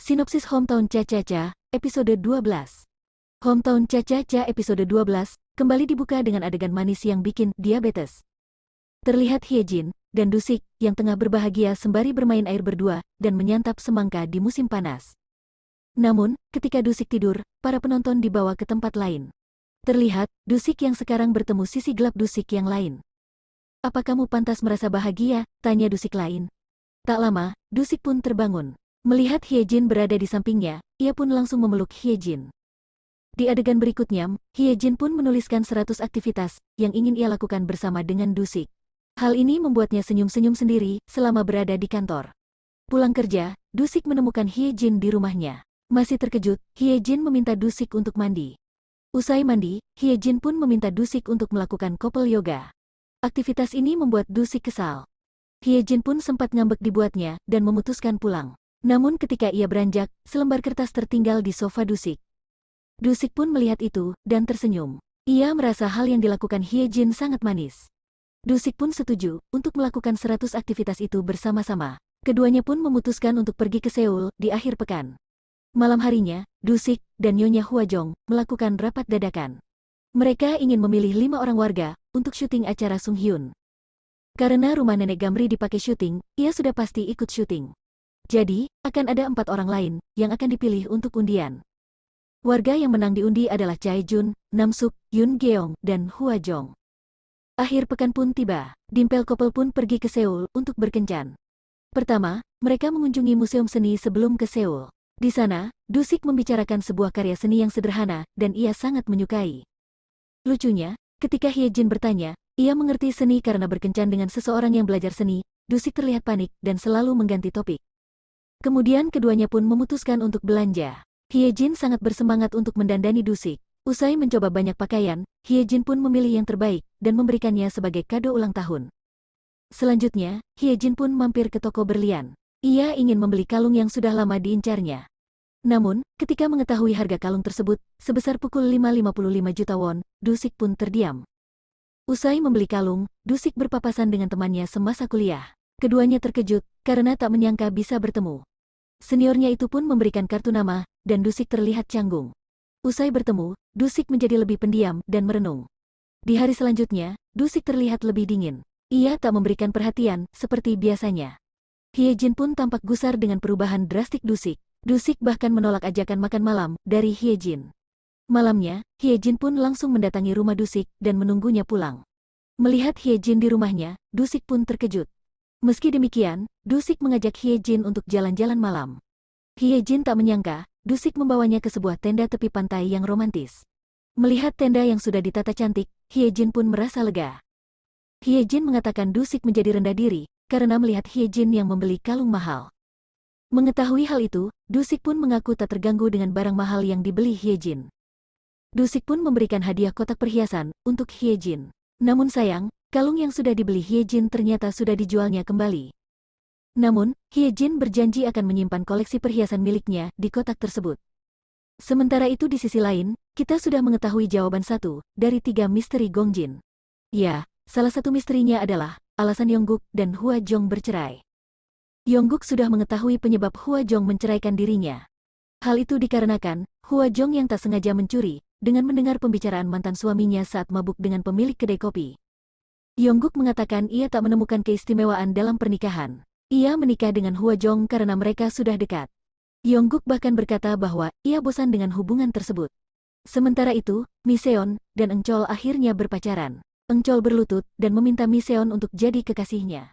Sinopsis Hometown Cha-Cha-Cha, episode 12. Hometown Cha-Cha-Cha episode 12, kembali dibuka dengan adegan manis yang bikin diabetes. Terlihat Hyejin dan Dusik yang tengah berbahagia sembari bermain air berdua dan menyantap semangka di musim panas. Namun, ketika Dusik tidur, para penonton dibawa ke tempat lain. Terlihat, Dusik yang sekarang bertemu sisi gelap Dusik yang lain. "Apa kamu pantas merasa bahagia?" tanya Dusik lain. Tak lama, Dusik pun terbangun. Melihat Hyejin berada di sampingnya, ia pun langsung memeluk Hyejin. Di adegan berikutnya, Hyejin pun menuliskan 100 aktivitas yang ingin ia lakukan bersama dengan Dusik. Hal ini membuatnya senyum-senyum sendiri selama berada di kantor. Pulang kerja, Dusik menemukan Hyejin di rumahnya. Masih terkejut, Hyejin meminta Dusik untuk mandi. Usai mandi, Hyejin pun meminta Dusik untuk melakukan couple yoga. Aktivitas ini membuat Dusik kesal. Hyejin pun sempat ngambek dibuatnya dan memutuskan pulang. Namun ketika ia beranjak, selembar kertas tertinggal di sofa Dusik. Dusik pun melihat itu dan tersenyum. Ia merasa hal yang dilakukan Hyejin sangat manis. Dusik pun setuju untuk melakukan 100 aktivitas itu bersama-sama. Keduanya pun memutuskan untuk pergi ke Seoul di akhir pekan. Malam harinya, Dusik dan Nyonya Hwajong melakukan rapat dadakan. Mereka ingin memilih 5 orang warga untuk syuting acara Sung Hyun. Karena rumah nenek Gamri dipakai syuting, ia sudah pasti ikut syuting. Jadi, akan ada 4 orang lain yang akan dipilih untuk undian. Warga yang menang diundi adalah Chae-jun, Namsuk, Yoon Geong, dan Hwajong. Akhir pekan pun tiba. Dimpel couple pun pergi ke Seoul untuk berkencan. Pertama, mereka mengunjungi museum seni sebelum ke Seoul. Di sana, Dusik membicarakan sebuah karya seni yang sederhana dan ia sangat menyukai. Lucunya, ketika Hyejin bertanya, ia mengerti seni karena berkencan dengan seseorang yang belajar seni, Dusik terlihat panik dan selalu mengganti topik. Kemudian keduanya pun memutuskan untuk belanja. Hyejin sangat bersemangat untuk mendandani Dusik. Usai mencoba banyak pakaian, Hyejin pun memilih yang terbaik dan memberikannya sebagai kado ulang tahun. Selanjutnya, Hyejin pun mampir ke toko berlian. Ia ingin membeli kalung yang sudah lama diincarnya. Namun, ketika mengetahui harga kalung tersebut, sebesar pukul 5,55 juta won, Dusik pun terdiam. Usai membeli kalung, Dusik berpapasan dengan temannya semasa kuliah. Keduanya terkejut, karena tak menyangka bisa bertemu. Seniornya itu pun memberikan kartu nama, dan Dusik terlihat canggung. Usai bertemu, Dusik menjadi lebih pendiam dan merenung. Di hari selanjutnya, Dusik terlihat lebih dingin. Ia tak memberikan perhatian, seperti biasanya. Hyejin pun tampak gusar dengan perubahan drastik Dusik. Dusik bahkan menolak ajakan makan malam dari Hyejin. Malamnya, Hyejin pun langsung mendatangi rumah Dusik dan menunggunya pulang. Melihat Hyejin di rumahnya, Dusik pun terkejut. Meski demikian, Dusik mengajak Hyejin untuk jalan-jalan malam. Hyejin tak menyangka, Dusik membawanya ke sebuah tenda tepi pantai yang romantis. Melihat tenda yang sudah ditata cantik, Hyejin pun merasa lega. Hyejin mengatakan Dusik menjadi rendah diri, karena melihat Hyejin yang membeli kalung mahal. Mengetahui hal itu, Dusik pun mengaku tak terganggu dengan barang mahal yang dibeli Hyejin. Dusik pun memberikan hadiah kotak perhiasan untuk Hyejin. Namun sayang, kalung yang sudah dibeli Hyejin ternyata sudah dijualnya kembali. Namun, Hyejin berjanji akan menyimpan koleksi perhiasan miliknya di kotak tersebut. Sementara itu di sisi lain, kita sudah mengetahui jawaban 1 dari 3 misteri Gongjin. Ya, salah satu misterinya adalah alasan Yongguk dan Hwajong bercerai. Yongguk sudah mengetahui penyebab Hwajong menceraikan dirinya. Hal itu dikarenakan Hwajong yang tak sengaja mencuri dengan mendengar pembicaraan mantan suaminya saat mabuk dengan pemilik kedai kopi. Yongguk mengatakan ia tak menemukan keistimewaan dalam pernikahan. Ia menikah dengan Hwajong karena mereka sudah dekat. Yongguk bahkan berkata bahwa ia bosan dengan hubungan tersebut. Sementara itu, Miseon dan Engchol akhirnya berpacaran. Engchol berlutut dan meminta Miseon untuk jadi kekasihnya.